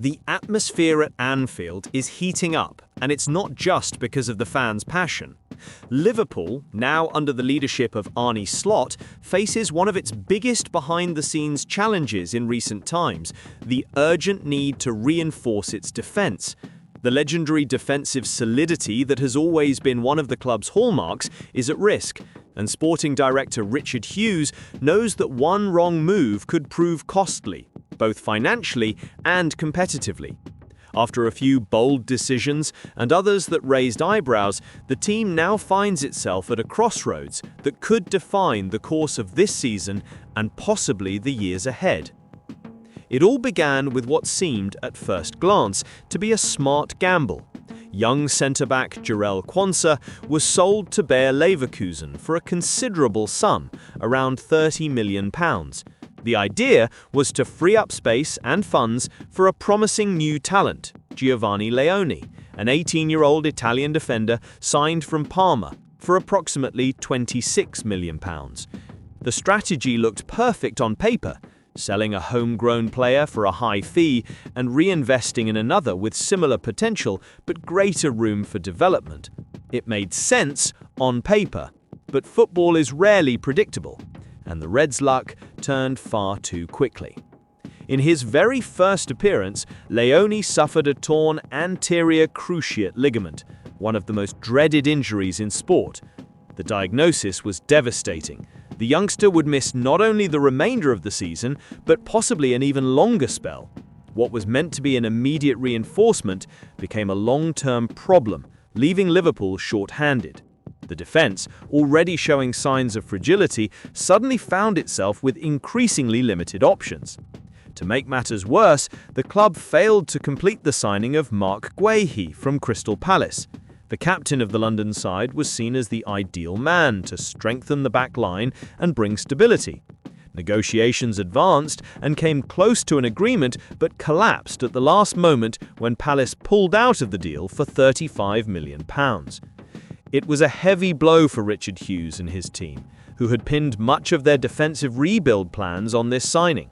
The atmosphere at Anfield is heating up, and it's not just because of the fans' passion. Liverpool, now under the leadership of Arne, faces one of its biggest behind-the-scenes challenges in recent times: the urgent need to reinforce its defence. The legendary defensive solidity that has always been one of the club's hallmarks is at risk, and sporting director Richard Hughes knows that one wrong move could prove costly, both financially and competitively. After a few bold decisions and others that raised eyebrows, the team now finds itself at a crossroads that could define the course of this season and possibly the years ahead. It all began with what seemed, at first glance, to be a smart gamble. Young centre-back Jarell Quansah was sold to Bayer Leverkusen for a considerable sum, around £30 million. The idea was to free up space and funds for a promising new talent, Giovanni Leoni, an 18-year-old Italian defender signed from Parma for approximately £26 million. The strategy looked perfect on paper, selling a homegrown player for a high fee and reinvesting in another with similar potential but greater room for development. It made sense on paper, but football is rarely predictable, and the Reds' luck turned far too quickly. In his very first appearance, Leoni suffered a torn anterior cruciate ligament, one of the most dreaded injuries in sport. The diagnosis was devastating. The youngster would miss not only the remainder of the season, but possibly an even longer spell. What was meant to be an immediate reinforcement became a long-term problem, leaving Liverpool short-handed. The defence, already showing signs of fragility, suddenly found itself with increasingly limited options. To make matters worse, the club failed to complete the signing of Mark Guehi from Crystal Palace. The captain of the London side was seen as the ideal man to strengthen the back line and bring stability. Negotiations advanced and came close to an agreement, but collapsed at the last moment when Palace pulled out of the deal for £35 million. It was a heavy blow for Richard Hughes and his team, who had pinned much of their defensive rebuild plans on this signing.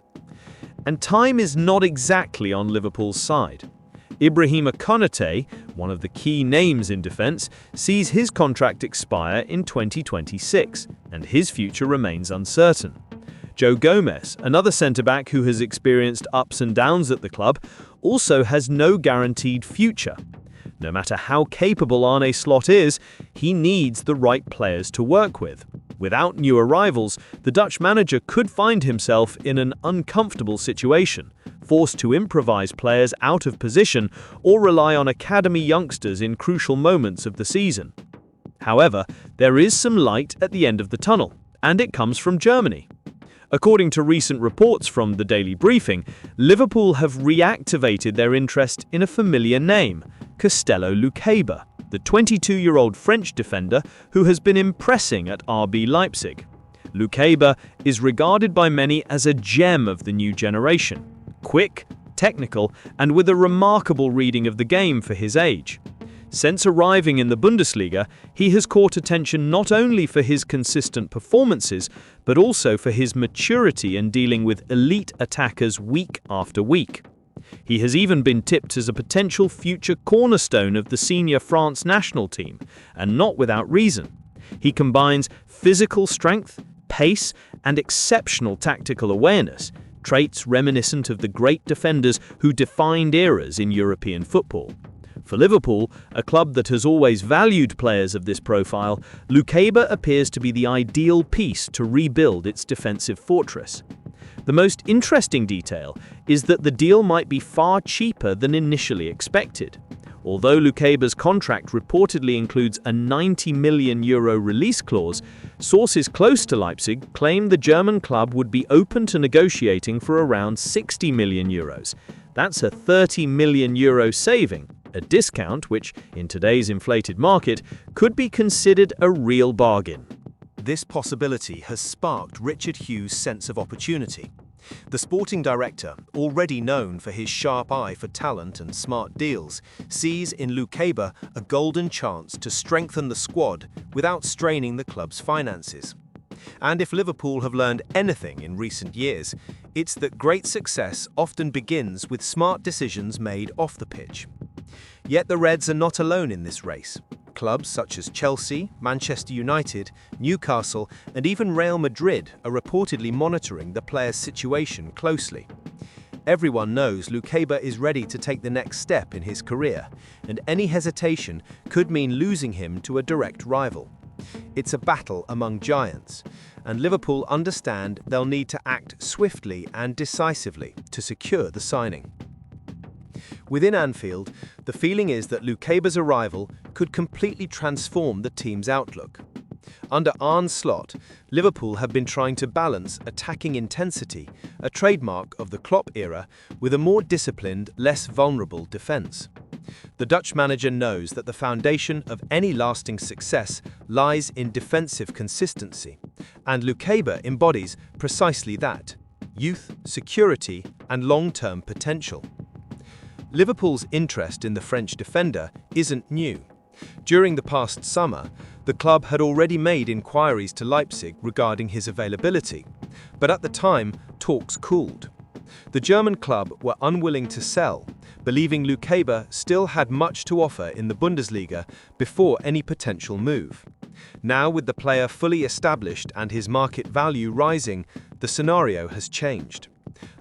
And time is not exactly on Liverpool's side. Ibrahima Konate, one of the key names in defence, sees his contract expire in 2026, and his future remains uncertain. Joe Gomez, another centre-back who has experienced ups and downs at the club, also has no guaranteed future. No matter how capable Arne is, he needs the right players to work with. Without new arrivals, the Dutch manager could find himself in an uncomfortable situation, forced to improvise players out of position or rely on academy youngsters in crucial moments of the season. However, there is some light at the end of the tunnel, and it comes from Germany. According to recent reports from the Daily Briefing, Liverpool have reactivated their interest in a familiar name, Castello Lukeba, the 22-year-old French defender who has been impressing at RB Leipzig. Lukeba is regarded by many as a gem of the new generation, quick, technical, and with a remarkable reading of the game for his age. Since arriving in the Bundesliga, he has caught attention not only for his consistent performances, but also for his maturity in dealing with elite attackers week after week. He has even been tipped as a potential future cornerstone of the senior France national team, and not without reason. He combines physical strength, pace, and exceptional tactical awareness, traits reminiscent of the great defenders who defined eras in European football. For Liverpool, a club that has always valued players of this profile, Lukeba appears to be the ideal piece to rebuild its defensive fortress. The most interesting detail is that the deal might be far cheaper than initially expected. Although Lukeba's contract reportedly includes a €90 million release clause, sources close to Leipzig claim the German club would be open to negotiating for around €60 million. That's a €30 million saving, a discount which, in today's inflated market, could be considered a real bargain. This possibility has sparked Richard Hughes' sense of opportunity. The sporting director, already known for his sharp eye for talent and smart deals, sees in Lukeba a golden chance to strengthen the squad without straining the club's finances. And if Liverpool have learned anything in recent years, It's that great success often begins with smart decisions made off the pitch. Yet the Reds are not alone in this race. Clubs such as Chelsea, Manchester United, Newcastle, and even Real Madrid are reportedly monitoring the player's situation closely. Everyone knows Lukeba is ready to take the next step in his career, and any hesitation could mean losing him to a direct rival. It's a battle among giants, and Liverpool understand they'll need to act swiftly and decisively to secure the signing. Within Anfield, the feeling is that Lukeba's arrival could completely transform the team's outlook. Under Arne's slot, Liverpool have been trying to balance attacking intensity, a trademark of the Klopp era, with a more disciplined, less vulnerable defence. The Dutch manager knows that the foundation of any lasting success lies in defensive consistency, and Lukeba embodies precisely that: youth, security, and long-term potential. Liverpool's interest in the French defender isn't new. During the past summer, the club had already made inquiries to Leipzig regarding his availability, but at the time, talks cooled. The German club were unwilling to sell, believing Lukeba still had much to offer in the Bundesliga before any potential move. Now, with the player fully established and his market value rising, the scenario has changed.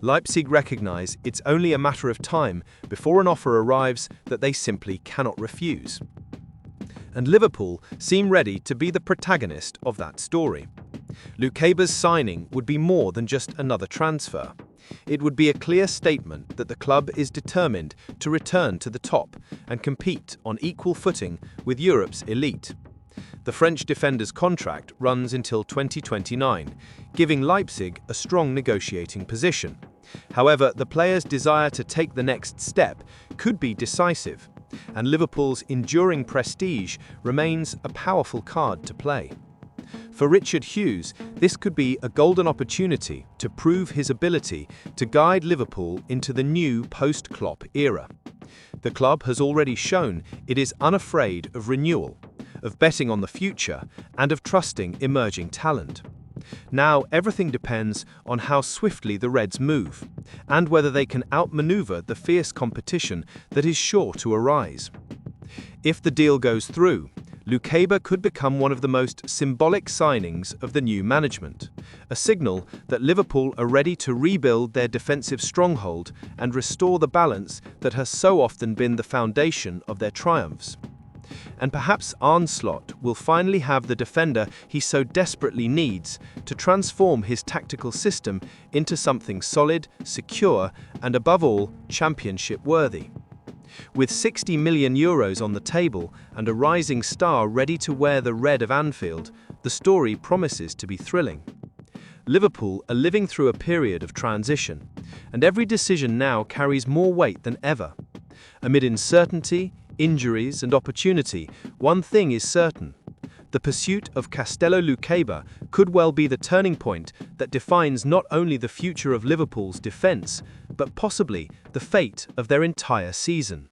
Leipzig recognize it's only a matter of time before an offer arrives that they simply cannot refuse. And Liverpool seem ready to be the protagonist of that story. Lukeba's signing would be more than just another transfer. It would be a clear statement that the club is determined to return to the top and compete on equal footing with Europe's elite. The French defender's contract runs until 2029, giving Leipzig a strong negotiating position. However, the player's desire to take the next step could be decisive, and Liverpool's enduring prestige remains a powerful card to play. For Richard Hughes, this could be a golden opportunity to prove his ability to guide Liverpool into the new post-Klopp era. The club has already shown it is unafraid of renewal, of betting on the future, and of trusting emerging talent. Now everything depends on how swiftly the Reds move, and whether they can outmaneuver the fierce competition that is sure to arise. If the deal goes through, Lukeba could become one of the most symbolic signings of the new management, a signal that Liverpool are ready to rebuild their defensive stronghold and restore the balance that has so often been the foundation of their triumphs. And perhaps Arne Slot will finally have the defender he so desperately needs to transform his tactical system into something solid, secure, and above all, championship-worthy. With €60 million on the table and a rising star ready to wear the red of Anfield, the story promises to be thrilling. Liverpool are living through a period of transition, and every decision now carries more weight than ever. Amid uncertainty, injuries, and opportunity, one thing is certain: the pursuit of Castello Lukeba could well be the turning point that defines not only the future of Liverpool's defence, but possibly the fate of their entire season.